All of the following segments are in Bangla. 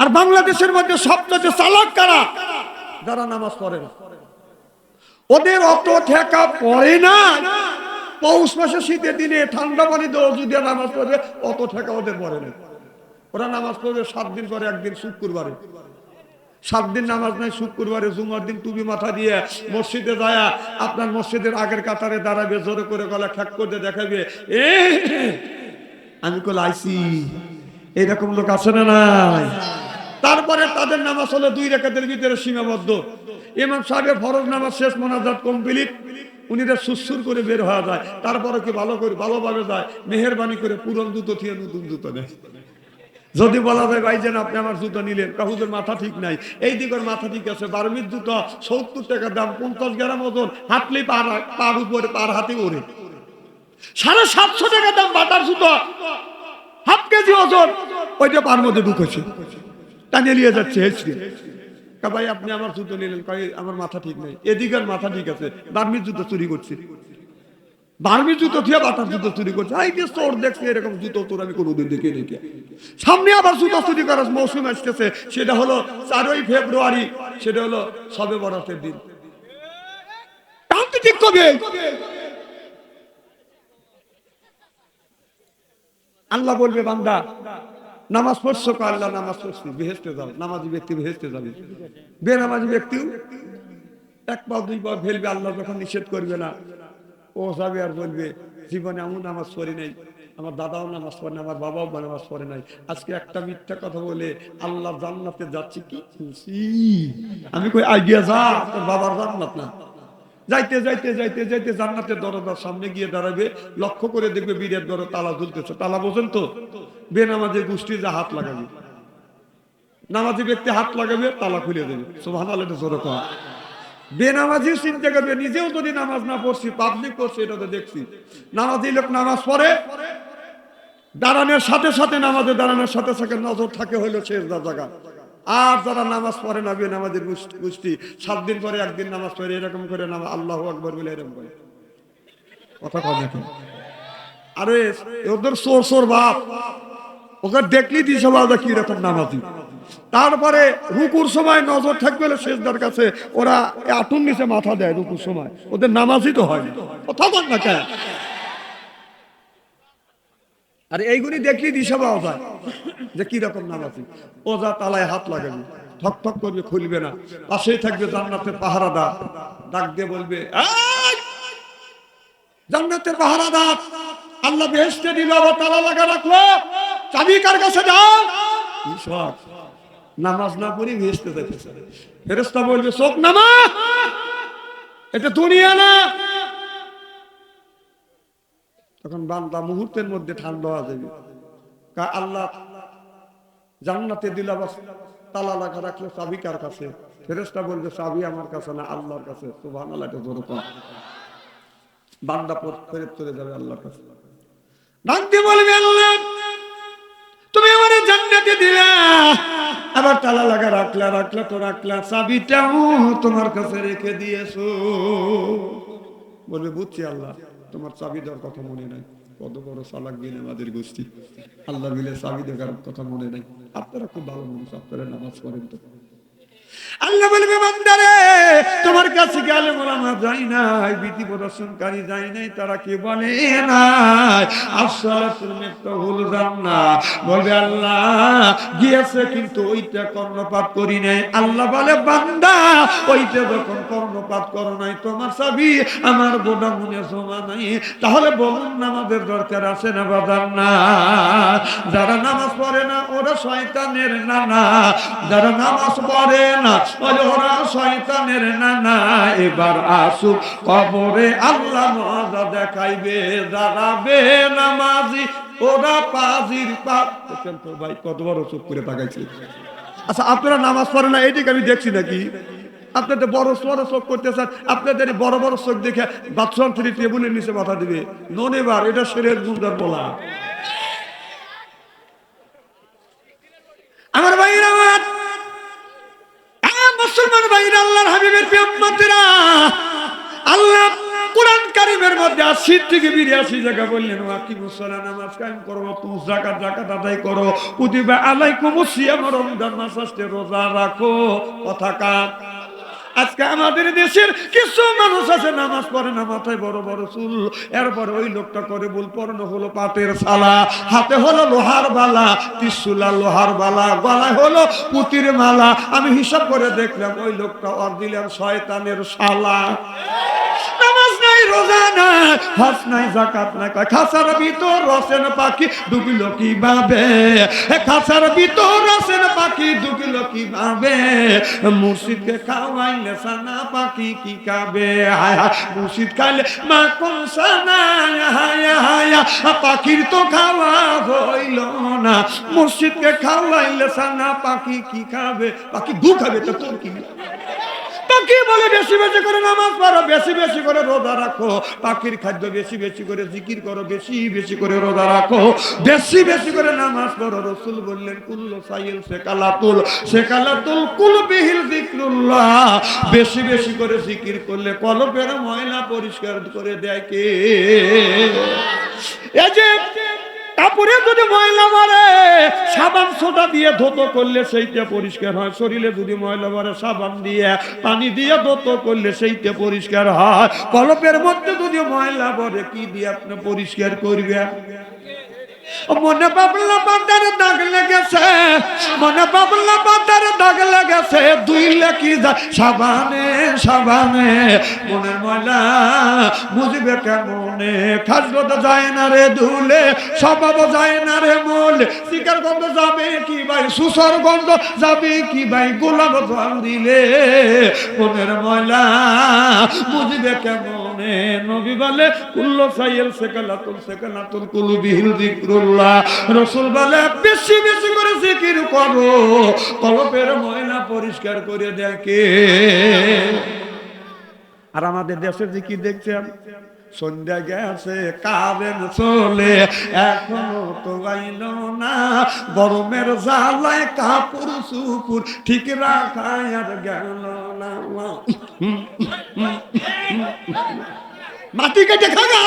আর বাংলাদেশের মধ্যে সবচেয়ে চালাক কারা? যারা নামাজ পড়ে না। ওদের অত ঠেকা পড়ে না। পৌষ মাসে শীতের দিনে ঠান্ডা পানি দিয়ে অজু দিয়ে নামাজ পড়বে, অত ঠেকা ওদের পড়ে না। ওরা নামাজ পড়বে 7 দিন পরে একদিন শুক্রবারে। 7 দিন নামাজ নাই, শুক্রবারে জুমার দিন টুপি মাথা দিয়ে মসজিদে যায়, আপনার মসজিদের আগের কাতারে দাঁড়াবে, জোরে করে গলা খ্যাক করে দেখাবে, আমি কল আইসি। এইরকম লোক আছে না নাই? তারপরে তাদের নামাজ হলো 2 রাকাতের ভিতরে সীমাবদ্ধ। ইমাম সাহেবের ফরজ নামাজ শেষ, মোনাজাত কমপ্লিট, উনিরা সুসুর করে বের হওয়া যায়। তারপরে কি ভালো করে ভালোভাবে যায়, মেহেরবানি করে পুরন জুতো থেকে নতুন জুতো নেয়। যদি বলা যায় ভাইজান আপনি আমার জুতো নিলেন, কাহুদের মাথা ঠিক নাই, এই দিকের মাথা ঠিক আছে, বার্মির জুতো 70 টাকা দাম, 50 গ্রাম ওজন, হাঁটলেই পার উপরে, পার হাতে ওরে। 750 টাকা দাম বাটার জুতো, হাফ কেজি ওজন, ওইটা পার মধ্যে ঢুকেছে, টানিয়ে নিয়ে যাচ্ছে হেঁচড়ে। ভাই আপনি আমার জুতো নিলেন, আমার মাথা ঠিক নাই, এদিকের মাথা ঠিক আছে, বার্মির জুতো চুরি করছে, বার্মির জুতো দিয়ে বাটার জুতো চুরি করছে। এই যে চোর দেখছি এরকম জুতো তোর আমি কোনোদিন দেখি দেখি। সামনে আবার জুতো চুরি করার মৌসুম আসতেছে, সেটা হলো 4ই ফেব্রুয়ারি, সেটা হলো শবে বরাতের দিন। ঠিক কবে আল্লাহ বলবে বান্দা নামাজ পড়ছো, আল্লাহ নামাজ পড়ছি, বেহেশতে যাও। নামাজি ব্যক্তি বেহেশতে যাবে, বেনামাজি ব্যক্তিও 1 পা 2 পা ফেলবে। আল্লাহ যখন নিষেধ করবে না, ও যাবে আর বলবে জীবনে আমি নামাজ পড়ি নাই, আমার দাদাও নামাজ পড়ে না, আমার বাবাও নামাজ পড়ে নাই, আজকে একটা মিথ্যা কথা বলে আল্লাহ জান্নাতে যাচ্ছি কি খুশি। আমি কই আইডিয়া যা, তোর বাবার জান্নাত না। যাইতে যাইতে যাইতে যাইতে জান্নাতের দরজার সামনে গিয়ে দাঁড়াবে, লক্ষ্য করে দেখবে বীরের দর তালা ঝুলতেছে। তালা বোঝেন তো? বেনামাজি গোষ্ঠী যা হাত লাগাবে, নামাজি ব্যক্তি হাত লাগাবে, তালা খুলে দেবে। সুবহানাল্লাহ, জোরে কর। বেনামাজি চিন্তা করবে, নিজেও যদি নামাজ না পড়ছি, পাবলিক করছে, এটা তো দেখছি। নামাজি লোক নামাজ পড়ে, দাঁড়ানোর সাথে সাথে, নামাজে দাঁড়ানোর সাথে সাথে নজর থাকে হইলো সেজদা জায়গা। আর যারা নামাজ পড়ে না, বেনামাজির গোষ্ঠী 7 দিন পরে একদিন নামাজ পড়ে, এরকম করে নামাজ আল্লাহু আকবার বলে এরকম করে কথা কয় না। আরে ওদের চোর চোর বাপ, ওকে দেখলেই দিশা বাবা কি রকম নামাজি। তারপরে রুকুর সময় নজর থাকবে সেজদার কাছে, ওরা আটুন নিচে মাথা দেয় রুকুর সময়, ওদের নামাজই তো হয় না। কথা বল না কেন? আর এইগুলি দেখলেই দিশা পাওয়া যায় যে কি রকম নামাজি। ও যা তালায় হাত লাগাবে, ঠক ঠক করবে, খুলবে না। পাশেই থাকবে জান্নাতের পাহারাদার, ডাক দিয়ে বলবে এই জান্নাতের পাহারাদার, আল্লাহ বেহেশতে দিল, আবার তালা লাগা রাখলো, চাবি কার কাছে দাও। নামাজ না পড়ি বেহেশতে যাইতেছে। ফেরেশতা বলবে চোখ নামা, এটা দুনিয়া না। তখন বান্দা মুহূর্তের মধ্যে ঠান্ডা হয়ে যাবে। আল্লাহ জান্নাতে দিল, আবার তালা লাগা রাখলো, চাবি কার কাছে? ফেরেশতা বলবে চাবি আমার কাছে না, আল্লাহর কাছে। সুবহানাল্লাহ, এটা জোরে কর। বান্দা ফেরত চলে যাবে আল্লাহর কাছে, ডাক দিয়ে বলবে আল্লাহ তুমি আমারে জান্নাতে দিলা, আবার তালা লাগা রাখলা, রাখলা তো রাখলা, চাবিটাও তোমার কাছে রেখে দিয়েছো। বলবে বুঝছি আল্লাহ, তোমার চাবি দেওয়ার কথা মনে নাই। কত বড় চালাক দিন আমাদের গোষ্ঠী, আল্লাহ মিলে চাবি দেওয়ার কথা মনে নাই। আপনারা খুব ভালো মানুষ, আপনারা নামাজ পড়েন তো। আল্লাহ বলবে বান্দারে তোমার কাছে গেলে ওলামা যায় নাই, ভীতি প্রদর্শনকারী যায় নাই, তারা কি বলে নাই আসসালাতুল মিফতাহুল জান্নাহ। বলবে আল্লাহ গিয়েছে, কিন্তু ওইটা কর্ণপাত করি নাই। আল্লাহ বলে বান্দা ওইটা যখন কর্ণপাত করো নাই, তোমার চাবি আমার গোডাউনে জমা নাই। তাহলে বলুন নামাজের দরকার আছে না বাজার না? যারা নামাজ পড়ে না ওরা শয়তানের নানা, যারা নামাজ পড়ে না ওরা শয়তানের নানা। এবার আসুক কবরে আল্লাহ মজা দেখাইবে, যারা বেনামাজি ওরা পাজির পাপ। ভাই কত বড় চুপ করে তাকাইছে। আচ্ছা আপনারা নামাজ পড়ে না এইদিকে আমি দেখছি নাকি? আপনাদের বড় বড় চোখ করতেছেন, আপনাদের বড় বড় চোখ দেখে বাথরুম থেকে টেবিলের নিচে মাথা দিবে। নন এবার এটা শরীরের গুণদার বলা। আমার ভাইরা, আমার মুসলমান ভাইরা, আল্লাহর হাবিবের উম্মতেরা, আল্লাহ কোরআন কারীমের মধ্যে 80 থেকে 82 জায়গা বললেন ওয়াকিমুস সালাত নামাজ কায়েম করো, তুমুস যাকাত আদায় করো, কুতিবা আলাইকুমুস সিয়াম রমজান মাস আসছে রোজা রাখো। কথা কার? আজকে আমাদের দেশের কিছু মানুষ আছে নামাজ পড়ে না, মাথায় বড় বড় চুল, এরপর ওই লোকটা করে বল পর্ণ হলো পাটের ছালা, হাতে হলো লোহার বালা, ত্রিশূলা লোহার বালা, গলায় হলো পুতির মালা। আমি হিসাব করে দেখলাম ওই লোকটা অরিজিনাল শয়তানের শালা। নামাজ নাই, রোজা নাই, হজ নাই, যাকাত নাই, কয় খাসার ভিতর রসেন পাখি ডুবিল কিভাবে, খাসার ভিতর রসেন পাখি ডুবিল কিভাবে, মুর্শিদকে খাওয়াইলে সানা পাখি কি খাবে, হায় হায় মুর্শিদ খাইলে মা কোন সানা, হায় হায় পাখির তো খাওয়া হইল না, মুর্শিদকে খাওয়াইলে সানা পাখি কি খাবে, পাখি দু খাবে তো তোর কি? পাখি বলে বেশি বেশি করে নামাজ পড়ো, বেশি বেশি করে রোজা রাখো, পাখির খাদ্য বেশি বেশি করে জিকির করো, বেশি বেশি করে রোজা রাখো, বেশি বেশি করে নামাজ পড়ো। রাসূল বললেন কুল্লু সাইল সেকালাতুল কুলবিহিল যিকরুল্লাহ, বেশি বেশি করে জিকির করলে কলবের ময়লা পরিষ্কার করে দেয় কে? এই যে কাপড়ে যদি ময়লা মারে সাবান সোডা দিয়ে ধৌত করলে সেইটা পরিষ্কার হয়, শরীরে যদি ময়লা মারে সাবান দিয়ে পানি দিয়ে ধৌত করলে সেইটা পরিষ্কার হয়, কলবের মধ্যে যদি ময়লা পড়ে কি দিয়ে আপনি পরিষ্কার করবেন? মনে বাবলা বান্দার দাগ লেগেছে, মনে বাবলা বান্দার দাগ লেগেছে, ধুইলে কি যায় সাবানে সাবানে, মনের ময়লা বুঝবে কেমনে, খাসলো তো যায় না রে ধুলে, স্বভাব যায় না রে মলে, শিকার গন্ধ যাবে কি ভাই, সুসর গন্ধ যাবে কি ভাই, গোলাপ জল দিলে মনের ময়লা বুঝবে কেমনে? নবী বলে কুল্লু সাইল সেকালাতুল কুলুবিহিল যিকরুল্লাহ, রাসূল বলে বেশি বেশি করে জিকির করো, কলবের ময়লা পরিষ্কার করে দেখে। আর আমাদের দেশের জিকির দেখছেন, সন্ধ্যা গেছে কারেন চলে এখনো তো আইল না, গরমের জ্বালায় কাপড় সুপুর ঠিক রাখায় আর গেল না, মাটি কেটে খাগা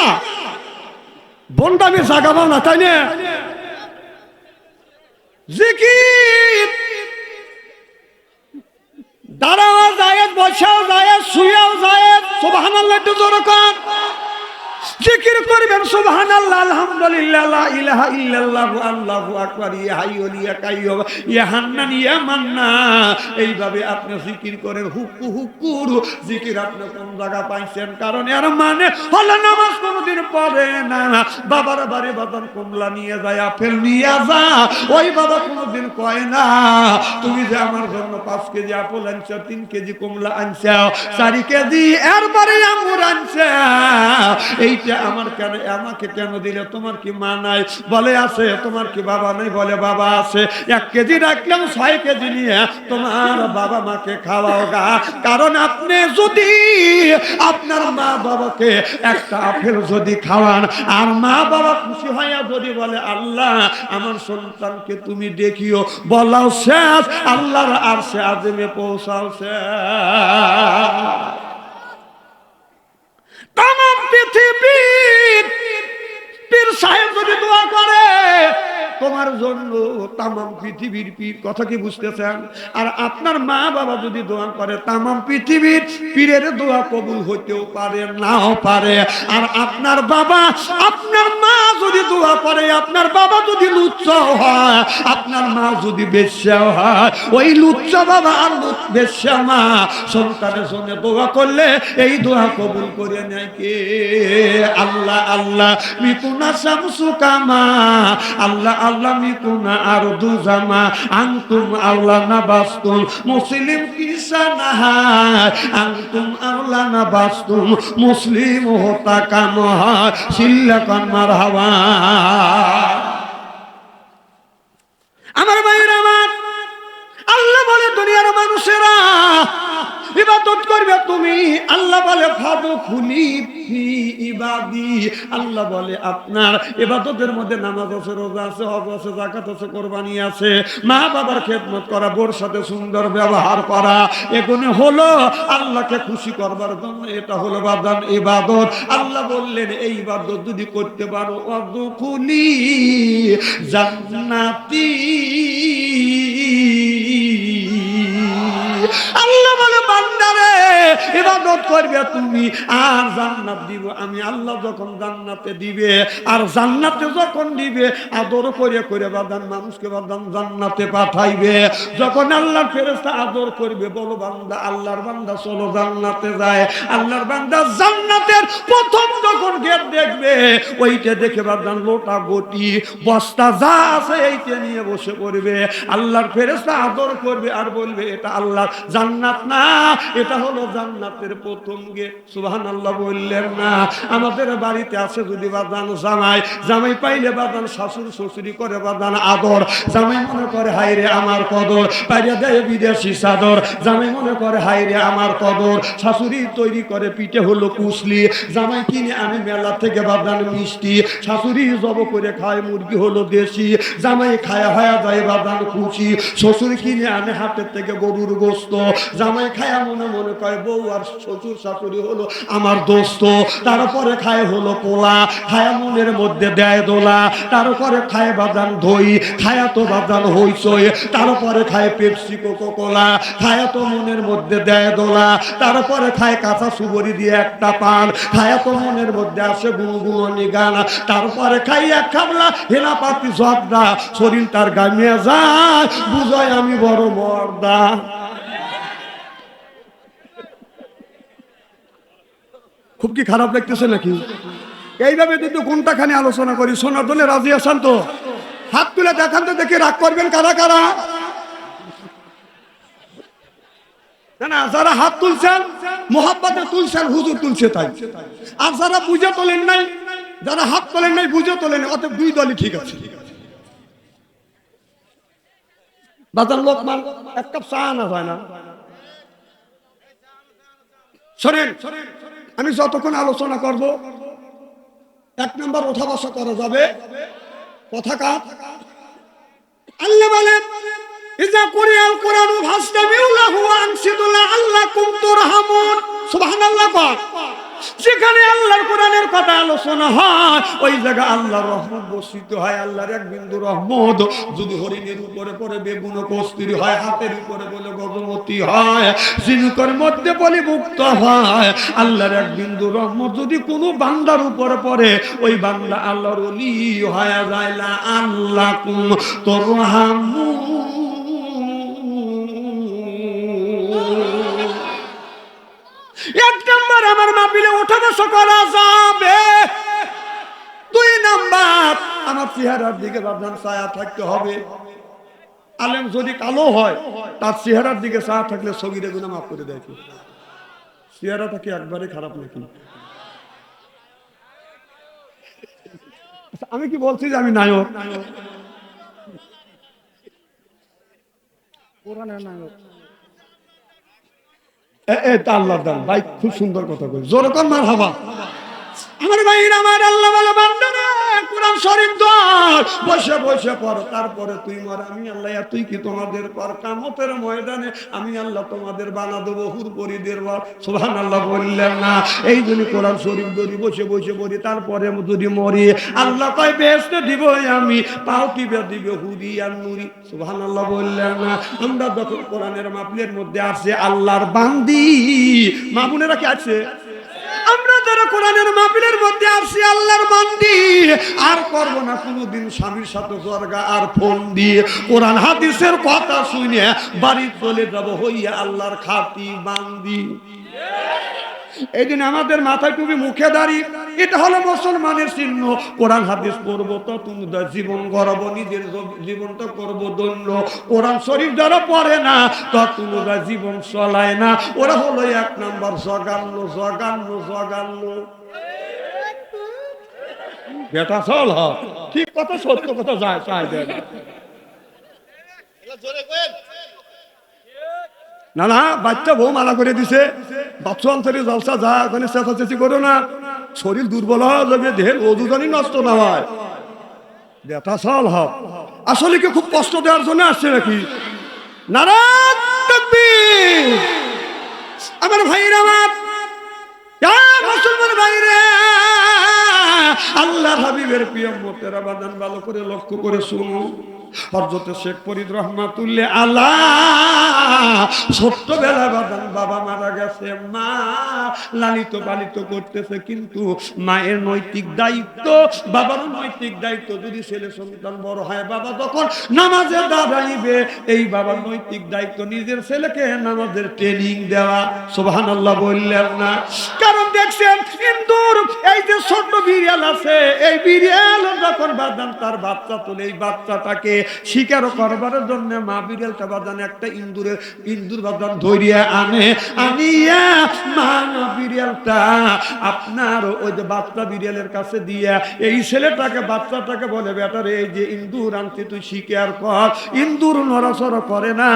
বনটা আমি জাগাবো না, তাই না? জিকির দাঁড়াও যায়, বসাও যায়, শুয়েও যায়, সুবহানাল্লাহ একটু জোরে কর। জিকির করবেন সুবহানাল্লাহ, আলহামদুলিল্লাহ, লা ইলাহা ইল্লাল্লাহ, আল্লাহু আকবার, ইয়া হাইয়ুল ইয়া কাইয়্যুম, ইয়া হান্নান ইয়া মান্নান, এইভাবে আপনি জিকির করেন। হুক্কু হুক্কুর জিকির আপনি কোন জায়গা পাইছেন? কারণ এর মানে হলো নামাজ কোনদিন পড়ে না, বাবার বাড়ি বাজার কমলা নিয়ে যায়, আপেল নিয়ে যা, ওই বাবা কোনদিন কয় না তুমি যে আমার জন্য 5 কেজি আপেল আনছো, 3 কেজি কমলা আনছো, 4 কেজি এরপরে আঙ্গুর আনছো, এইটা আমার কেন, আমাকে কেন দিলে? তোমার কি মা নাই? বলে আছে। তোমার কি বাবা নাই? বলে বাবা আছে। 1 কেজি রাখলাম, 6 কেজি নিয়ে তোমার বাবা মাকে খাওয়াও গা। কারণ আপনি যদি আপনার মা বাবাকে একটা আপেল যদি খাওয়ান, আর মা বাবা খুশি হইয়া যদি বলে আল্লাহ আমার সন্তানকে তুমি দেখিও, বলাও শেষ, আল্লাহর আরশে আযমে পৌঁছাও শেষ। তাম পৃথিবীর পীর সাহেব যদি দোয়া করে তোমার জন্য, তামাম পৃথিবীর পীর, কথা কি বুঝতেছেন? আর আপনার মা বাবা যদি দোয়া করে, তামাম পৃথিবীর পীরের দোয়া কবুল হইতেও পারে, নাও পারে। আর আপনার বাবা, আপনার মা যদি দোয়া করে, আপনার বাবা যদি লুচ্চা হয়, আপনার মা যদি বেশ্যা হয়, ওই লুচ্চা বাবা আর বেশ্যা মা সন্তানের জন্য দোয়া করলে এই দোয়া কবুল করে নেয় কে? আল্লাহ। আল্লাহ মিকুনা শামসু কামা, আল্লাহ আল্লাহ মিকুনা আরদু জামা, আনতুম আল্লাহ নাবাস্তুম মুসলিম কিসানা, আনতুম আল্লাহ নাবাস্তুম মুসলিম হোতা কাম সিল্লাকান মারহাবা। আমার ভাইরা আমার, আল্লাহ বলে দুনিয়ার মানুষেরা ইবাদত করবে তুমি, আল্লাহ বলে ফাদু খুলি ফি ইবাদি, আল্লাহ বলে আপনার ইবাদতের মধ্যে নামাজ আছে, রোজা আছে, হজ আছে, যাকাত আছে, কুরবানি আছে, মা বাবার খেদমত করা, বোর সাথে সুন্দর ব্যবহার করা, এগুলো হলো আল্লাহকে খুশি করবার জন্য, এটা হলো বাদান ইবাদত। আল্লাহ বললেন এই ইবাদত যদি করতে পারো ওয়াদখুলি জান্নাতি, আল্লাহ বলে বান্দারে ইবাদত করবে তুমি আর জান্নাত দিব আমি। আল্লাহ যখন জান্নাতে দিবে আর জান্নাতে যখন দিবে আদর করে করে বাদান মানুষকে বাদান জান্নাতে পাঠাইবে। যখন আল্লাহর ফেরেশতা আদর করবে, বলো বান্দা, আল্লাহর বান্দা চলো জান্নাতে যায়, আল্লাহর বান্দা জান্নাতের প্রথম যখন গেট দেখবে ওইটা দেখে বাদান লোটা গটি বস্তা যা আছে এইটা নিয়ে বসে পড়বে। আল্লাহর ফেরেশতা আদর করবে আর বলবে এটা আল্লাহ জান্নাত না, এটা হলো জান্নাতের প্রথম গেট। সুবহানাল্লাহ বললেন না? আমাদের বাড়িতে আছে যদি বাদান জামাই, জামাই পাইলে বাদান শাশুড়ি শ্বশুরি করে বাদান আদর, জামাই মনে করে হায়রে আমার কদর, পাইয়া দেয় বিদেশি চাদর, জামাই মনে করে হায়রে আমার কদর, শাশুড়ি তৈরি করে পিঠে হলো কুসলি, জামাই কিনে আনে মেলা থেকে বাদান মিষ্টি, শাশুড়ি জব করে খায় মুরগি হলো দেশি, জামাই খায়া হয়ে যায় বাদান খুশি, শ্বশুর কিনে আনে হাতের থেকে গরুর গোস্ত, জামাই খায়া মনে মনে কয় বউ আর শ্বশুর শাশুড়ি হলো আমার দোস্ত, তারপরে খায় হলো পোলা, খায়া মনের মধ্যে দেয় দোলা, তারপরে খায় বাদান দই, খায়া তো বাদান হইচই, তারপরে খায় পেপসি কোকো কোলা, খায়া তো মনের মধ্যে দেয় দোলা, তারপরে খায় কাঁচা সুবরি দিয়ে একটা পান, খায়া তো মনের মধ্যে আসে গুনগুনি গান, তারপরে খাই এক খাবলা হেলাপাতি জর্দা, শরীর তার গামিয়ে যায়, বুঝায় আমি বড় মর্দা। খুব কি খারাপ লাগতেছে নাকি? এইভাবে যদি কোনটাখানি আলোচনা করি, শোনার জন্য রাজি আছেন তো? হাত তুলে দেখান তো দেখি, রাগ করবেন কারা কারা? না না, যারা হাত তুলছেন মোহাব্বতে তুলছেন, হুজুর তুলছে তাই। আর যারা বুঝে তোলেন নাই, যারা হাত তোলেন নাই বুঝে তোলেন, অতএব দুই দলই ঠিক আছে। বাজার লোক মান এক কাপ চা আনা যায় না। শোনেন, আমি যতক্ষণ আলোচনা করব, এক নম্বর ওঠা বসা করা যাবে, কথা কাট। আল্লাহ বলেন ইজা কুরিয়াল কুরআনু ফাসতামিউ লাহু ওয়া আনসিতু লাআল্লাকুম তুরহামুন। সুবহানাল্লাহ। যেখানে আল্লাহর কোরআনের কথা আলোচনা হয় ওই জায়গা আল্লাহর রহমত বর্ষিত হয়। আল্লাহর এক বিন্দু রহমত যদি হরিণের উপরে পড়ে বেগুন কস্তুরী হয়, হাতের উপরে বলে গজমতি হয়, ঝিনুকের মধ্যে বলে মুক্ত হয়। আল্লাহর এক বিন্দু রহমত যদি কোনো বান্দার উপরে পড়ে ওই বান্দা আল্লাহর ওলি হয়ে যায়। আল্লাকুম তুরহামুন। এক নম্বর আমার মাহফিলে ওঠা বসা করা যাবে। দুই নাম্বার আমার চেহারার দিকে বাদান ছায়া থাকতে হবে। আলেম যদি কালো হয় তার চেহারার দিকে ছায়া থাকলে সগীরে গুনাহ মাফ করে দেয়। চেহারাটা কি একবারে খারাপ নাকি? আমি কি বলছি যে আমি নায়ক? কোরআনের নায়ক। আল্লাহ দান ভাই, খুব সুন্দর কথা কই, জোরে কর মারহাবা। আমার ভাইরা, আমার আল্লাহ বলে বান্দারা কোরআন শরীফ ধর, বসে বসে পড়, তারপরে তুই মর। আমি আল্লাহ তুই কি তোমাদের পর কিয়ামতের ময়দানে আমি আল্লাহ তোমাদের বানা দেব হুর পরিদের বর। সুবহানাল্লাহ বললেন না? এই জন্য কোরআন শরীফ ধরি, বসে বসে পড়ি, তারপরে যদি মরি আল্লাহ কয় বেহেশতে দিব আমি, পাও টিপে দিবে হুরি আর নুরি। সুবহানাল্লাহ বললেন না? আমরা যখন কোরআনের মাহফিলের মধ্যে আসে আল্লাহর বান্দি, মা বোনেরা কি আছে? আমরা যারা কোরআনের মাহফিলের মধ্যে আসি আল্লাহর বান্দি, আর করব না কোনোদিন স্বামীর সাথে জর্গা আর ফোন দিয়ে। কোরআন হাদিসের কথা শুনে বাড়ি চলে যাব হইয়া আল্লাহর খাতি বান্দি। এই দিন আমাদের মাথায় টুপি, মুখে দাড়ি, এটা হলো মুসলমানের চিহ্ন। কোরআন হাদিস পড়বো তো তুমি জীবন গড়ব, নিজের জীবনটা করবো ধন্য। কোরআন শরীফ যারা পড়ে না ততটা জীবন চলায় না, ওরা হলো এক নাম্বার জগান্ন জগান্ন জগান্ন। বেটা চল, ঠিক কথা, সত্য কথা যায় চাই দেয় না। না বাচ্চা বউ মানা করে দিছে, বাচ্চা অন্তরে জলসা যা, ওখানে চেঁচাচেঁচি করো না। শরীর দুর্বল হয়ে যাবে, দেহের ওজুদানি নষ্ট না হয়, ব্যথা সাল হব। আসলে কি খুব কষ্ট দেওয়ার জন্য আসছে নাকি? নারায়ণ তাকবীর। আমার ভাইরা, আমার মুসলমান ভাইরা, আল্লাহর হাবিবের প্রিয় উম্মতেরা বাদান ভালো করে লক্ষ্য করে শুনুন। হযরত শেখ ফরিদ রহমাতুল্লাহ আলাইহি ছোট্টবেলায় বাদান বাবা মারা গেছে, মা লালিত পালিত করতেছে, কিন্তু মায়ের নৈতিক দায়িত্ব, বাবার নৈতিক দায়িত্ব, যদি ছেলে সন্তান বড় হয়, বাবা যখন নামাজে দাঁড়াইবে, এই বাবার নৈতিক দায়িত্ব নিজের ছেলেকে নামাজের ট্রেনিং দেওয়া। সুবহানাল্লাহ বললেন না? কারণ দেখছেন ইন্দুর, এই যে ছোট বিড়াল আছে, এই বিড়াল যখন বাদান তার বাচ্চা তোলে, এই বাচ্চাটাকে শিকার করবার জন্য মা বিড়ালটা বাদান একটা ইন্দুর বাদান ধরিয়া আনে, আনিয়া মা বিড়ালটা আপনার ওই যে বাচ্চা বিড়ালের কাছে দিয়া এই ছেলেটাকে, বাচ্চাটাকে বলে, বেটারে এই যে ইন্দুর আনছি, তুই শিকার কর। ইন্দুর নড়াচড়া করে না,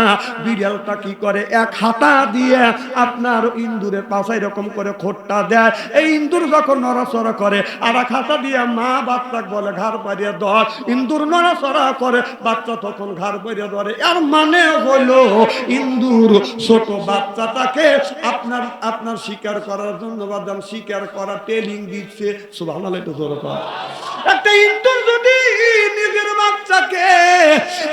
বিড়ালটা কি করে, এক হাতা দিয়ে আপনার ইন্দুরের পাশায় এরকম করে খোট্টা দেয়। এই ইন্দুর যখন নড়াচড়া করে, আর এক হাতা দিয়ে মা বাচ্চাকে বলে ঘাড় পাড়িয়ে ধর। ইন্দুর নড়াচড়া করে, বাচ্চা তখন ঘাড় পাড়িয়ে ধরে। এর মানে হলো ইন্দুর ছোট বাচ্চাটাকে আপনার শিকার করার জন্য বাদাম শিকার করা ট্রেনিং দিচ্ছে। সুবহানাল্লাহ, একটু জোরে কর। একটা ইন্দুর যদি নিজের বাচ্চাকে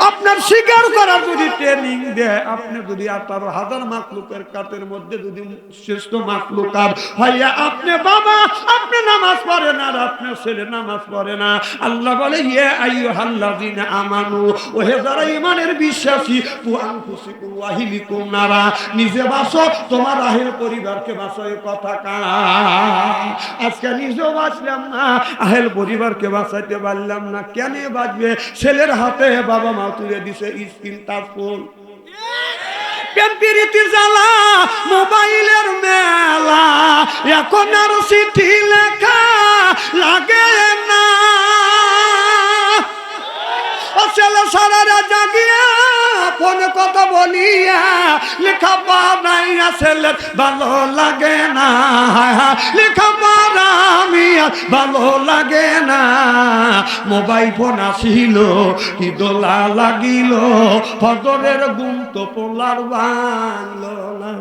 আপনার শিকার করার যদি ট্রেনিং দেয়, আপনি যদি 18,000 মাখলুকের কাতের মধ্যে যদি শ্রেষ্ঠ মাখলুকাত হইয়া আপনি বাবা, আপনি নামাজ পড়েন আর আপনার ছেলে নামাজ পড়ে না, আল্লাহ বলে ইয়া আইয়ুহাল্লাযিনা আমানু, ও হে যারা ঈমানের বিশ্বাসী, কু আনফুসিকুম ওয়া আহলিকুম নারা, নিজে বাঁচো, তোমার আহেল পরিবারকে বাঁচো। এই কথা কার? আজকে নিজেও বাঁচলাম না, আহেল পরিবারকে বাঁচাইতে পারলাম না। কেন বাঁচবে? ছেলের হাতে বাবা মা তুলে দিছে স্ক্রিন টাচ ফোন, প্রেমপ্রীতির জ্বালা, মোবাইলের মেলা, এখন আর চিঠি লেখা লাগে না। ছেলে সারারা জাগিয়া ফোনে কথা বলিয়া লেখা পড়াইয়া ছেলের ভালো লাগে না, লেখা পড়া আমি ভালো লাগে না। মোবাইল ফোন আসিল কি দোলা লাগিল, ফজরের ঘুম তো পোলার ভাঙলো না।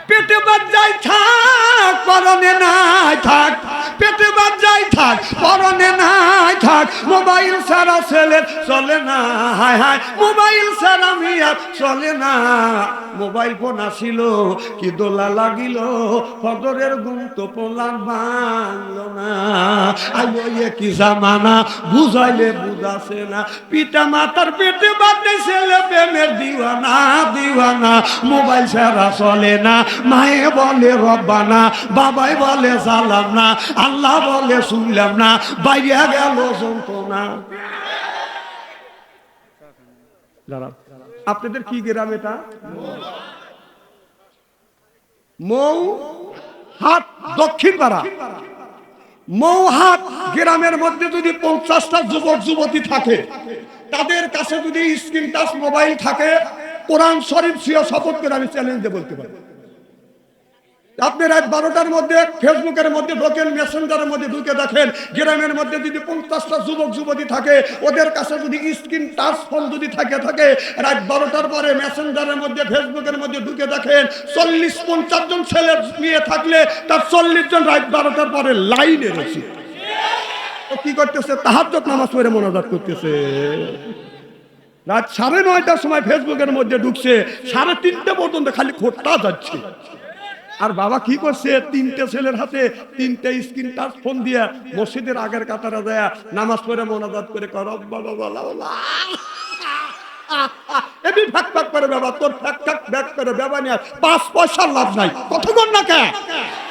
পেটে বাজাই থাক, পরনে নাই থাক, পেটে বাজাই থাক, পরনে নাই থাক, মোবাইল ছাড়া ছেলে চলে না, হায় হায় মোবাইল ছাড়া মিয়া চলে না। মোবাইল ফোন আসিল কি দোলা লাগিল, ফজরের ঘুম তো পোলার ভাঙলো না। আইও এ কি জামানা, বুঝাইলে বুঝাছে না। পিতা মাতার পেটে বাদে ছেলে প্রেমের দিওয়ানা, দিওয়ানা। মোবাইল ছাড়া চলে না, মায়ে বলে রব্বানা, বাবাই বলে সালাম না, আল্লাহ বলে শুনলাম না, বাইরে গেল যন্ত্রণা। আপনাদের কি গ্রাম এটা? মৌ হাট, দক্ষিণ পাড়া। মৌহাট গ্রামের মধ্যে যদি 50টা যুবক যুবতী থাকে, তাদের কাছে যদি স্ক্রিন টাচ মোবাইল থাকে, কোরআন শরীফ সিয়া শপথ করে আমি চ্যালেঞ্জে বলতে পারি, আপনি রাত 12টার মধ্যে ফেসবুকের মধ্যে ঢোকেন, মেসেঞ্জারের মধ্যে ঢুকে দেখেন, গ্রামের মধ্যে যদি 50টা যুবক যুবতী থাকে, ওদের কাছে যদি স্ক্রিন টাচ ফোন যদি থাকে রাত 12টার পরে মেসেঞ্জারের মধ্যে ফেসবুকের মধ্যে ঢুকে দেখেন, 40-50 জন ছেলে নিয়ে থাকলে তার 40 জন রাত 12টার পরে লাইনে রয়েছে। কি করতেছে? তাহাজ্জুদ নামাজ পড়ে মোনাজাত করতেছে। রাত 9:30টার সময় ফেসবুকের মধ্যে ঢুকছে, 3:30 পর্যন্ত খালি খোট্টা যাচ্ছে। আর বাবা কি করছে? 3টে ছেলের হাতে 3টে স্ক্রিন টাচ ফোন দিয়া মসজিদের আগের কাতারে দেয়া নামাজ পড়ে মোনাজাত করে কর এবি ফাক ফাক করে বাবা, তোর ফাক ফাক ব্যাক করে বাবা নিয়ে 5 পয়সার লাভ নাই। কতক্ষণ না কে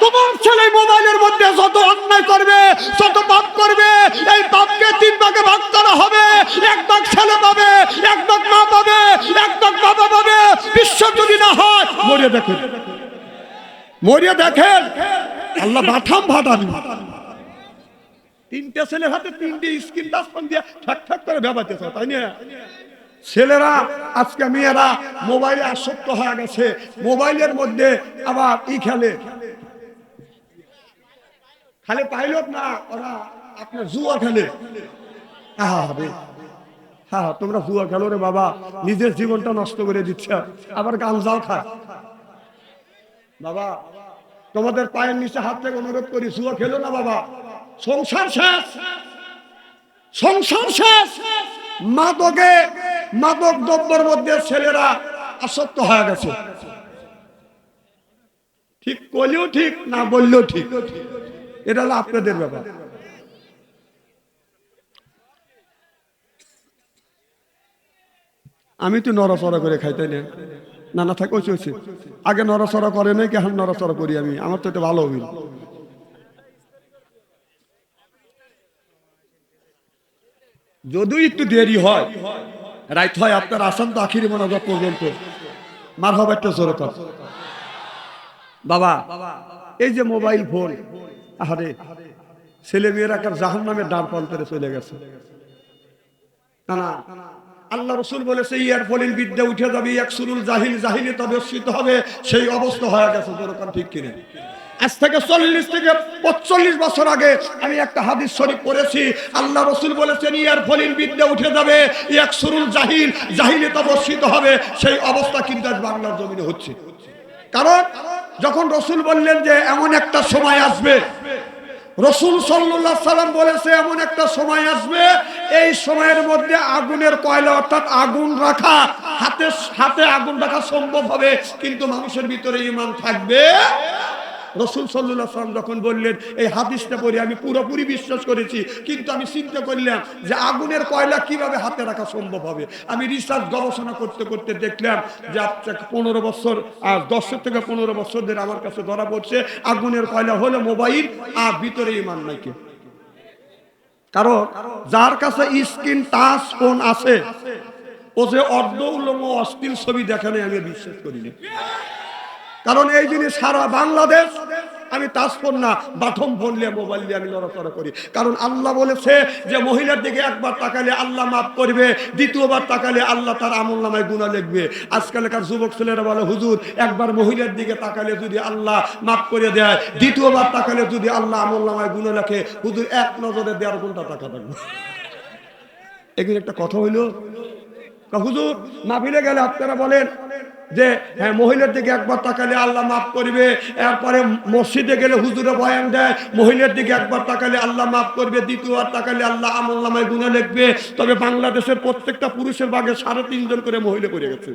তোমার ছেলে মোবাইলের মধ্যে যত অন্যায় করবে, যত পাপ করবে, এই পাপকে 3 ভাগে ভাগ করা হবে। 1 ভাগ ছেলে পাবে, 1 ভাগ মা পাবে, 1 ভাগ বাবা পাবে। বিশ্ব যদি না হয় মরিয়া দেখেন, মরিয়া দেখেন, আল্লাহ বাঠাম ভাটাবি। 3টে ছেলের হাতে 3টে স্ক্রিন টাচ ফোন দিয়ে ঠাক ঠাক করে ব্যবহারতেছে, তাই না? ছেলেরা আজকে মেয়েরা মোবাইলে আসক্ত হয়ে গেছে, মোবাইলের মধ্যে আবার খেলে খালি পাইলট না, ওরা আপনার জুয়া খেলে। হ্যাঁ, তোমরা জুয়া খেলো রে বাবা, নিজের জীবনটা নষ্ট করে দিচ্ছ, আবার গাঞ্জাও খায়। বাবা তোমাদের পায়ের নিচে হাত থেকে অনুরোধ করি, জুয়া খেলো না বাবা, সংসার শেষ, সংসার শেষ। মাদক দ্রব্যের মধ্যে ছেলেরা আসক্ত হয়ে গেছে। ঠিক করলেও ঠিক, না বললেও ঠিক, এটা হলো আপনাদের ব্যাপার। আমি তো নড়াচড়া করে খাই, তাই না? না থাকে চলছে, আগে নড়াচড়া করে নাই, কেমন নড়াচড়া করি আমি, আমার তো এটা ভালো হইল। যদিও একটু দেরি হয়, রাইত হয়, আপনার আসাম তো আখিরি মোনাজাত পর্যন্ত। মার হবে একটা জোরে কর বাবা। এই যে মোবাইল ফোন, আরে ছেলে মেয়েরা জাহান্নামের দ্বার প্রান্তে চলে গেছে। না, আল্লাহ রাসূল বলেছে ইয়ারফলিন বিদ্যা উঠে যাবে, ইয়াকসুরুল জাহিল, জাহিলি তদস্যিত হবে, সেই অবস্থা হয়ে গেছে। যেরকম ঠিক কিনে আজ থেকে 40 থেকে 45 বছর আগে আমি একটা হাদিস শরীফ পড়েছি, আল্লাহ রাসূল বলেছেন ইয়ারফলিন বিদ্যা উঠে যাবে, ইয়াকসুরুল জাহিল, জাহিলি তদস্যিত হবে, সেই অবস্থা কিন্তু আজ বাংলার জমিনে হচ্ছে। কারণ যখন রাসূল বললেন যে এমন একটা সময় আসবে, রাসূল সাল্লাল্লাহু আলাইহি সাল্লাম বলেছে এমন একটা সময় আসবে, এই সময়ের মধ্যে আগুনের কয়লা অর্থাৎ আগুন রাখা, হাতে আগুন রাখা সম্ভব হবে, কিন্তু মানুষের ভিতরে ঈমান থাকবে। রাসূল সাল্লাল্লাহু আলাইহি সাল্লাম যখন বললেন, এই হাদিসটা পড়ে আমি পুরোপুরি বিশ্বাস করেছি, কিন্তু আমি চিন্তা করলাম যে আগুনের কয়লা কিভাবে হাতে রাখা সম্ভব হবে। আমি রিসার্চ গবেষণা করতে করতে দেখলাম যে 15 বছর আর 10 থেকে 15 বছর ধরে আমার কাছে ধরা পড়ছে আগুনের কয়লা হলো মোবাইল, আর ভিতরে ঈমান নাই। কারণ যার কাছে স্ক্রিন টাচ ফোন আছে, ও যে অর্ধ উলঙ্গ অশ্লীল ছবি দেখে নাই, আমি বিশ্বাস করি না। কারণ এই জিনিস সারা বাংলাদেশ, আমি টাচ ফোন না, বাটম ফোন নিয়ে মোবাইল দিয়ে আমি লড়াচড়া করি। কারণ আল্লাহ বলেছে যে মহিলার দিকে একবার তাকালে আল্লাহ মাফ করবে, দ্বিতীয়বার তাকালে আল্লাহ তার আমলনামায় গুনাহ লিখবে। আজকালকার যুবক ছেলেরা বলে হুজুর একবার মহিলার দিকে তাকালে যদি আল্লাহ মাফ করে দেয়, দ্বিতীয়বার তাকালে যদি আল্লাহ আমলনামায় গুনাহ লেখে, হুজুর এক নজরে 1.5 ঘন্টা তাকা থাকবে। এগুলো একটা কথা হইল? হুজুর মাহফিলে গেলে আপনারা বলেন যে হ্যাঁ মহিলার দিকে একবার তাকালে আল্লাহ মাফ করবে, এরপরে মসজিদে গেলে হুজুরে বয়ান দেয় মহিলার দিকে একবার তাকালে আল্লাহ মাফ করবে, দ্বিতীয়বার তাকালে আল্লাহ আমলনামায় গুনাহ লিখবে। তবে বাংলাদেশের প্রত্যেকটা পুরুষের ভাগে 3.5 জন করে মহিলা করে গেছে।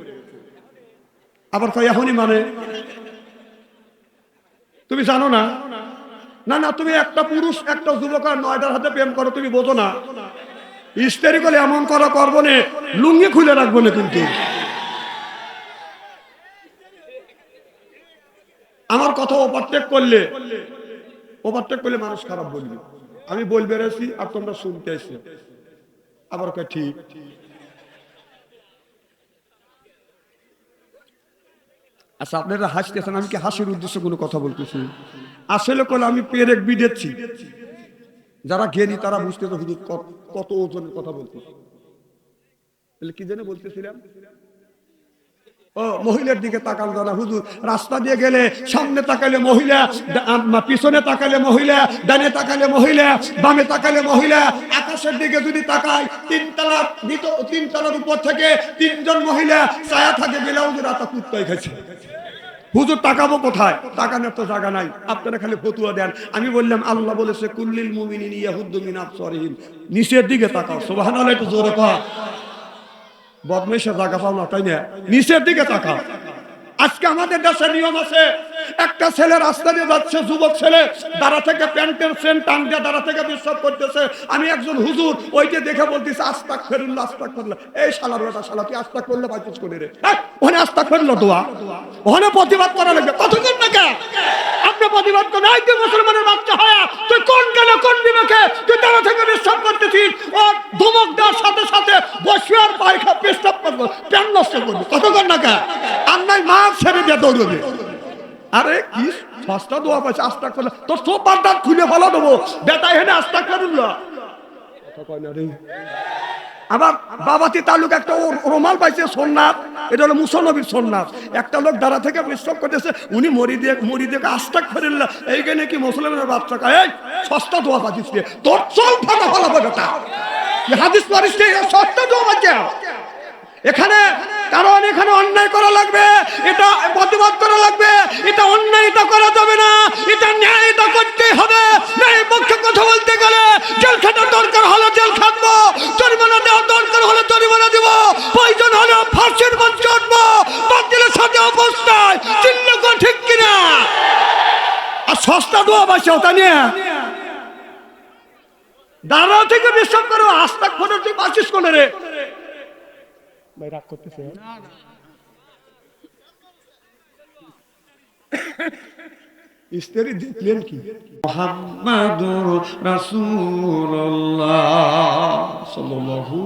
আবার কয় এখনই মানে তুমি জানো না? না, তুমি একটা পুরুষ একটা যুবক আর 9টার হাতে প্রেম করো, তুমি বোঝো না? স্ত্রী বলে এমন করা করবো না, লুঙ্গি খুলে রাখবো না। কিন্তু আমার কথা ওভারটেক করলে মানুষ খারাপ বলবে, আমি বলবে রেছি আর তোমরা শুনতে আসি। আবার কয় ঠিক। আচ্ছা আপনারা হাসতেছেন, আমি কি হাসির উদ্দেশ্যে কোনো কথা বলতেছি? আসলে কল আমি পেরেক বিদেছি, যারা জ্ঞানী তারা বুঝতে তো হুজুর কত ওজনের কথা বলতেছি। তাহলে কি জন্য বলতেছিলাম? ও মহিলার দিকে তাকাল না হুজুর, রাস্তা দিয়ে গেলে সামনে তাকালে মহিলা, পিছনে তাকালে মহিলা, ডানে তাকালে মহিলা, বামে তাকালে মহিলা, আকাশের দিকে যদি তাকাই 3 তলার উপর থেকে 3 জন মহিলা ছায়া থাকে ব্লাউজের আতা কুত্তায় খাচ্ছে। হুজুর তাকাবো কোথায়? তাকানোর তো জায়গা নাই, আপনারা খালি ফতুয়া দেন। আমি বললাম আল্লাহ বলেছে কুল্লিল মুমিনিনা ইয়াহুদ্দু মিন আবসারিহিম, নিচের দিকে তাকাও। সুবহানাল্লাহ, একটু জোরে কর। বদমেশের জায়গা পাও না, তাই না? নিচের দিকে তাকাও। আজকে আমাদের দেশে নিয়ম আছে, একটা ছেলে রাস্তা দিয়ে যাচ্ছে, যুবক ছেলে, দাঁড়া থেকে প্যান্টের চেন টান দিয়ে দাঁড়া থেকে বিশ্বাস করতেছে। আমি একজন হুজুর ওইটা দেখে বলতেছি আস্তাগফিরুল্লাহ, আস্তাগফিরুল্লাহ। এই শালার বেটা, শালা তুই আস্তাগফিরুল্লাহ পাইছিস করে রে? ওখানে আস্তাগফিরুল্লাহ দোয়া, ওখানে প্রতিবাদ করা লাগবে। কতক্ষণ না কে আপনি প্রতিবাদ করেন? এই তুই মুসলমানের বাচ্চা হয়, তুই কোন গেল কোন বিবেকে তুই দাঁড়া থেকে বিশ্বাস করতেছিস? ও ধমক দেওয়ার সাথে সাথে বসে আর পায়খা পেশাব করবো, প্যান নষ্ট করবো। কতক্ষণ না কে আর নাই মা ছেড়ে দিয়ে দৌড়বে। আরে কি সস্তা দোয়া পাইছে, আস্তাগফিরুল্লাহ। তোর সব বারদাত খুলে ফেলা দেবো বেটা, এখানে আস্তাগফিরুল্লাহ। কথা কয় না রে। আবার বাবাতি তালুক একটা রুমাল পাইছে সোননাথ, এটা হলো মুসলনবীর সোননাথ। একটা লোক দাঁড়া থেকে বিশ্বাস করতেছে উনি মরি দিয়ে আস্তাক ফেরিল্লা, এইখানে কি মুসলমানের বাচ্চা কয় এই সস্তা দোয়া পাচ্ছিস তোর চল ফাটা ফলাবে বেটা, হাদিস পারিস সস্তা দোয়া পাচ্ছে এখানে। কারণ এখানে অন্যায় করা লাগবে, এটা প্রতিবাদ করা লাগবে, এটা অন্যায় এটা করা যাবে না, এটা ন্যায় এটা করতেই হবে। ন্যায়ের পক্ষে কথা বলতে গেলে জেল খাটার দরকার হলে জেল খাটবো, জরিমানা দেওয়ার দরকার হলে জরিমানা দিব, প্রয়োজন হলে ফাঁসির মঞ্চে উঠবো, বাতিলের সাথে অবস্থায় চিল্লক ঠিক কিনা। আর সস্তা দোয়া বাসে ওটা নিয়ে দাঁড়া থেকে বিশ্বাস করো আস্তাক ফোনের তুই বাঁচিস কোনে রে ভাই, রাগ করতেছে। স্ত্রী দেখলেন কি মুহাম্মাদুর রাসূলুল্লাহ সাল্লাল্লাহু।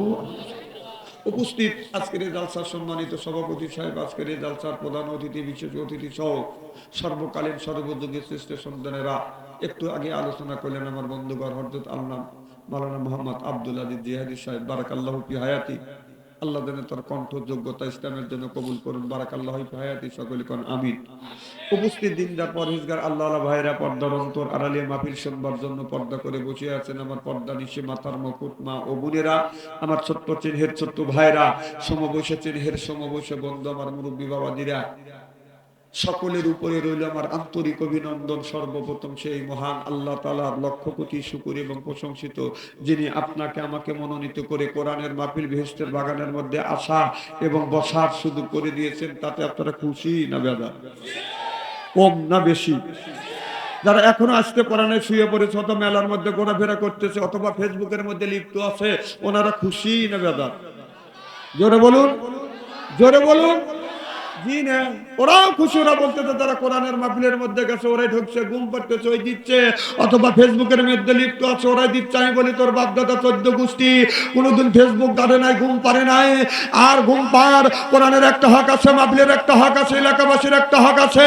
উপস্থিত আজকের এই জালসার সম্মানিত সভাপতি সাহেব, আজকের এই জালসার প্রধান অতিথি, বিশেষ অতিথি সহ সর্বকালীন সর্বযুগের শ্রেষ্ঠ সন্তানেরা, একটু আগে আলোচনা করলেন আমার বন্ধুগণ হযরত আল্লামা মাওলানা মুহাম্মদ আব্দুল আজিজ জিহাদি সাহেব, বারাকাল্লাহু ফি হায়াতি। আল্লাহ যেন তার কণ্ঠ যোগ্যতা ইসলামের জন্য কবুল করুন, বারাকাল্লাহু ফি হায়াতি, সকলে কোন আমিন। উপস্থিত দিনদার পরহেজগার আল্লাহ ভাইরা, পর্দার অন্তর আড়ালে মাহফিল শুনবার জন্য পর্দা করে বসে আছেন আমার পর্দা নিশে মাথার মুকুট মা ও বোনেরা, আমার ছোট্ট চিনহের ছোট্ট ভাইরা, সমবয়সে চিনহের সমবয়সে বন্ধু, আমার মুরব্বী বাবাজিরা, সকলের উপরে রইল আমার আন্তরিক অভিনন্দন। সর্বপ্রথম সেই মহান আল্লাহ তাআলার লক্ষ কোটি শুকর এবং প্রশংসিত, যিনি আপনাকে আমাকে মনোনীত করে কোরআনের মাহফিল বেহেশতের বাগানের মধ্যে আসা এবং বসার সুযোগ করে দিয়েছেন। তাতে আপনারা খুশি না বেজার? কম না বেশি? যারা এখনো আসতে পারে না, শুয়ে পড়েছে অথবা মেলার মধ্যে ঘোরাফেরা করতেছে অথবা ফেসবুকের মধ্যে লিপ্ত আছে, ওনারা খুশি না বেজার? জোরে বলুন, জোরে বলুন। জি না, ওরাও খুশি। ওরা বলতেছে তারা কোরআনের মাহফিলের মধ্যে গেছে, ওরাই ঢুকছে, ঘুম পাড়তেছে ওই দিচ্ছে, অথবা ফেসবুকের মধ্যে লিপ্ত আছে ওরাই দিচ্ছে। আমি বলি তোর বাপ দাদা 14 গোষ্ঠী কোনোদিন ফেসবুক ধরে নাই, ঘুম পারে নাই। আর ঘুম পার, কোরআনের একটা হক আছে, মাহফিলের একটা হক আছে, এলাকাবাসীর একটা হক আছে,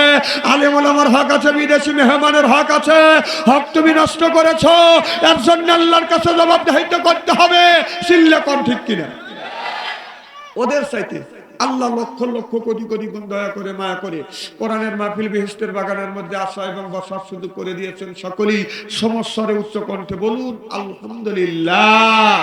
আলেম ওলামার হক আছে, বিদেশি মেহমানের হক আছে। হক তুমি নষ্ট করেছো, এর জন্য আল্লাহর কাছে জবাবদিহিতা করতে হবে। সিল্লা কোন ঠিক কিনা? ওদের চাইতে আল্লাহ লক্ষ লক্ষ কোটি কোটি গুণ দয়া করে মায়া করে কোরআনের মাহফিল বেহেশতের বাগানের মধ্যে আসা এবং বসার সুযোগ করে দিয়েছেন। সকলেই সমস্বরে উচ্চ কণ্ঠে বলুন আলহামদুলিল্লাহ।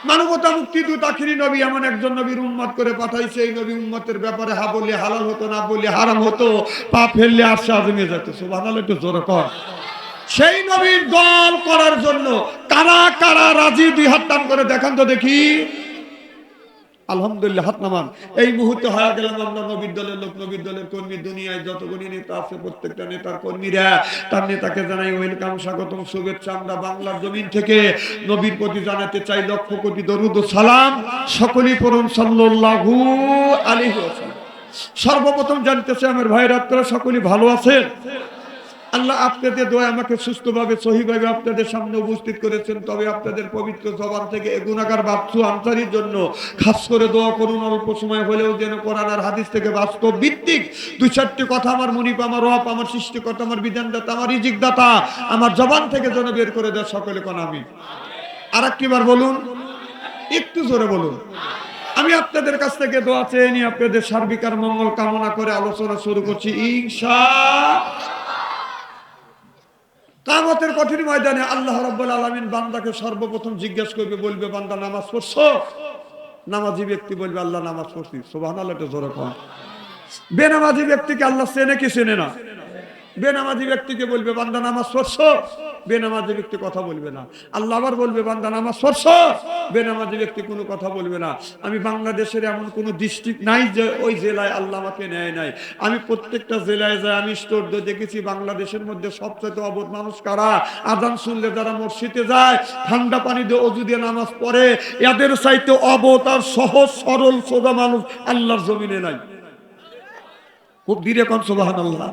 মানবতা মুক্তি দূত আখিরি নবী এমন একজন নবীর উম্মত করে পাঠাইছে, এই নবী উম্মতের ব্যাপারে হা বললে হালাল হতো, না বললে হারাম হতো, পা ফেললে আরশে আযমে যেত। সুবহানাল্লাহ, একটু জোরে কর। সেই নবীর দল করার জন্য কারা কারা রাজি? দুই হাত টান করে দেখান তো দেখি। আলহামদুলিল্লাহ, হাত নামান। এই মুহূর্তে হয়ে গেলাম আমরা নবীর দলের লোক, নবীর দলের কর্মী। দুনিয়ায় যতগুলি নেতা আছে প্রত্যেকটা নেতার কর্মীরা, তার নেতাকে জানাই ওয়েলকাম, স্বাগতম, শুভেচ্ছা। আমরা বাংলার জমিন থেকে নবীর প্রতি জানাতে চাই লক্ষ কোটি দরুদ ও সালাম। সকলেই পড়ুন সাল্লাল্লাহু আলাইহি ওয়াসাল্লাম। সর্বপ্রথম জানতে চাই আমার ভাইরা, আপনারা সকলেই ভালো আছেন? আল্লাহ আপনাদের দোয়া আমাকে সুস্থভাবে সহিভাবে আপনাদের সামনে উপস্থিত করেছেন। তবে আপনাদের পবিত্র জবান থেকে এ গুনাহগার বাচ্চু আনসারির জন্য খাস করে দোয়া করুন, অল্প সময় হলেও যেন কোরআন আর হাদিস থেকে বাস্তব ভিত্তিক 2-4টি কথা আমার মুনিব, আমার রব, আমার সৃষ্টিকর্তা, আমার বিধানদাতা, আমার রিজিকদাতা আমার জবান থেকে যেন বের করে দেয়। সকলে কোন আমিন। আর একটিবার বলুন, একটু জোরে বলুন। আমি আপনাদের কাছ থেকে দোয়া চেয়ে নিয়ে আপনাদের সার্বিক আর মঙ্গল কামনা করে আলোচনা শুরু করছি ইনশাআল্লাহ। কিয়ামতের কঠিন ময়দানে আল্লাহ রাব্বুল আলামিন বান্দাকে সর্বপ্রথম জিজ্ঞাসা করবে, বলবে বান্দা নামাজ পড়ছো? নামাজি ব্যক্তি বলবে আল্লাহ নামাজ পড়ছি। সুবহানাল্লাহ, একটু জোরে কর। বেনামাজি ব্যক্তিকে আল্লাহ চেনে কি চেনে না? বেনামাজি ব্যক্তিকে বলবে বান্দা নামাজ পড়ছো? বেনামাজি ব্যক্তি কথা বলবে না। আল্লাহ আবার বলবে বান্দা নামাজ পড়ছো? বেনামাজি ব্যক্তি কোনো কথা বলবে না। আমি বাংলাদেশের এমন কোনো ডিস্ট্রিক্ট নাই যে ওই জেলায় আল্লাহ আমাকে নেয় নাই। আমি প্রত্যেকটা জেলায় যাই, আমি স্তব্ধ দেখেছি বাংলাদেশের মধ্যে সবচেয়ে অবোধ মানুষ কারা? আজান শুনলে যারা মসজিদে যায়, ঠান্ডা পানি দিয়ে ওযু দিয়ে নামাজ পড়ে, এদের চাইতে অবোধ আর সহজ সরল সোজা মানুষ আল্লাহর জমিনে নাই। খুব ধীরে কোন সুবহানাল্লাহ।